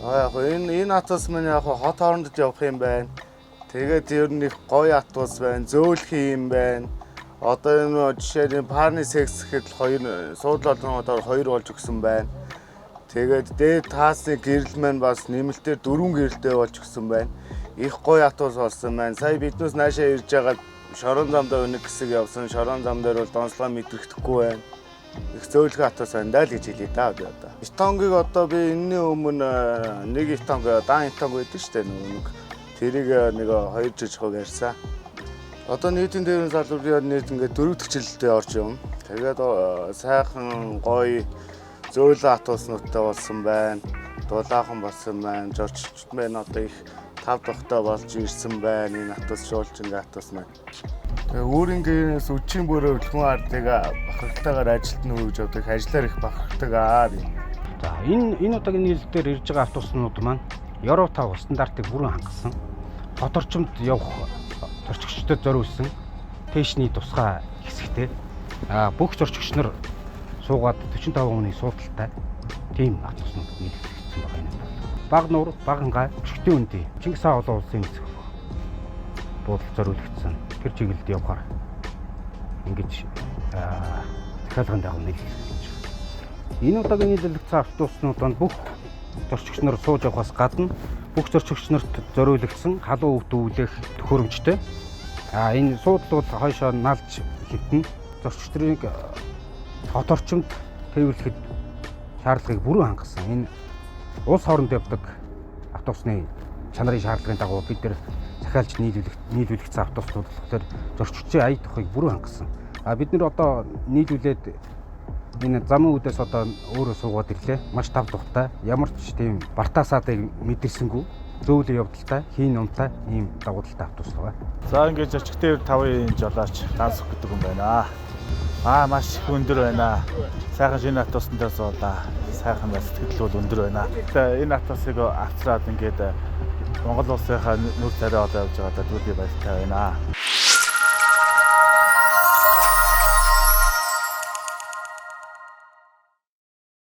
Яг энэ автобус маань яг хот хоорондод явах юм байна. Тэгээд ер нь их гоё автобус байна, зөөлх юм байна. Одоо энэ жишээ нь Парни секс гэхэд хоёр суудлалын хоёр болж өгсөн байна. Тэгээд дээд таасны гэрэл маань бас нэмэлтээр 4 гэрэлтэй болж өгсөн байна. Их гоё автобус болсон байна. Сая биднээс наашаа ирж байгаа шорон замдаа өнөг хэсэг явсан. Шорон зам дээр бол донслоо мэдрэхдэггүй байна. Их зөөлх автобус байна даа л гэж хэлээ даа би одоо. Итонгийг одоо би энэний өмнө нэг итонг даан итонг байдаг шүү дээ нэг. Тэрийг нэг 2 жижиг ярьсан. Одоо нийтийн дээрэн салбарын нийт ингээд 4 төчлөлтөд орж юм. Тэгээд сайхан гоё зөөлөн автобуснуудтай болсон байна. Дулаахан болсон байна. Жорччт маань одоо их 5 дахьтай болж ирсэн байна. Энэ автобус шуулжингийн автобус маань. Тэгээ өөрөнгөөс үдшийн бүрээр хөдөлгөөн ардыг бахархтайгаар ажилд нь хөргөж явдаг. Ажлаар их бахархдаг. За энэ удаагийн нийлэлээр ирж байгаа автобуснууд маань Евро 5 стандартыг бүрэн хангасан. Хот орчимд явах зорчигчдод зориулсан пэшний тусгай хэсэгтэй. Бүх зорчигч нар суугаад 45% суудалтай тийм автобуснууд нийлэгдсэн байгаа юм. Баг нуур, багангаа, өшгтийн үндий Чингис хаан олон улсын эзэх буудал зориулагдсан. Тэр чиглэлд явахаар ингэж захиалгын дагуу нийлэгдэж байна. Энэ удаагийн нийлэгдсэн автобуснуудад бүх зорчигч нар сууж явахаас гадна бүх зорчигч нарт зориулагдсан халуун өвд өвлөх төхөөрөмжтэй. Энэ суудлууд хойшоо налж хитэн зорчигч нарыг хот орчимд тээвэрлэхэд шаардлагыг бүрэн хангасан. Энэ улс хооронд явдаг автобусны чанарын шаардлагын дагуу бид нар захиалж нийлүүлэгдсэн автобуснууд болохоор зорчигчийн ая тухыг бүрэн хангасан. Бид нар одоо нийлүүлээд энэ замын үдээс одоо өөрөө суугаад ирлээ. Маш тав тухтай. Ямар ч тийм бартаасаадыг мэдэрсэнгүй. Зөөлөн явдалтай, хийн умтай ийм дагуу талтай автобус байгаа. За ингээд зорчигчдын 5-ын жолооч дансах гэдэг юм байна. Маш их өндөр байна. Сайхан шинэ автобусан дээр суулаа. Сайхан сэтгэл бол өндөр байна. Тэгээ энэ автобусыг авцраад ингээд Монгол улсынхаа нүр тариа одоо явж байгаадаа би баяртай байна.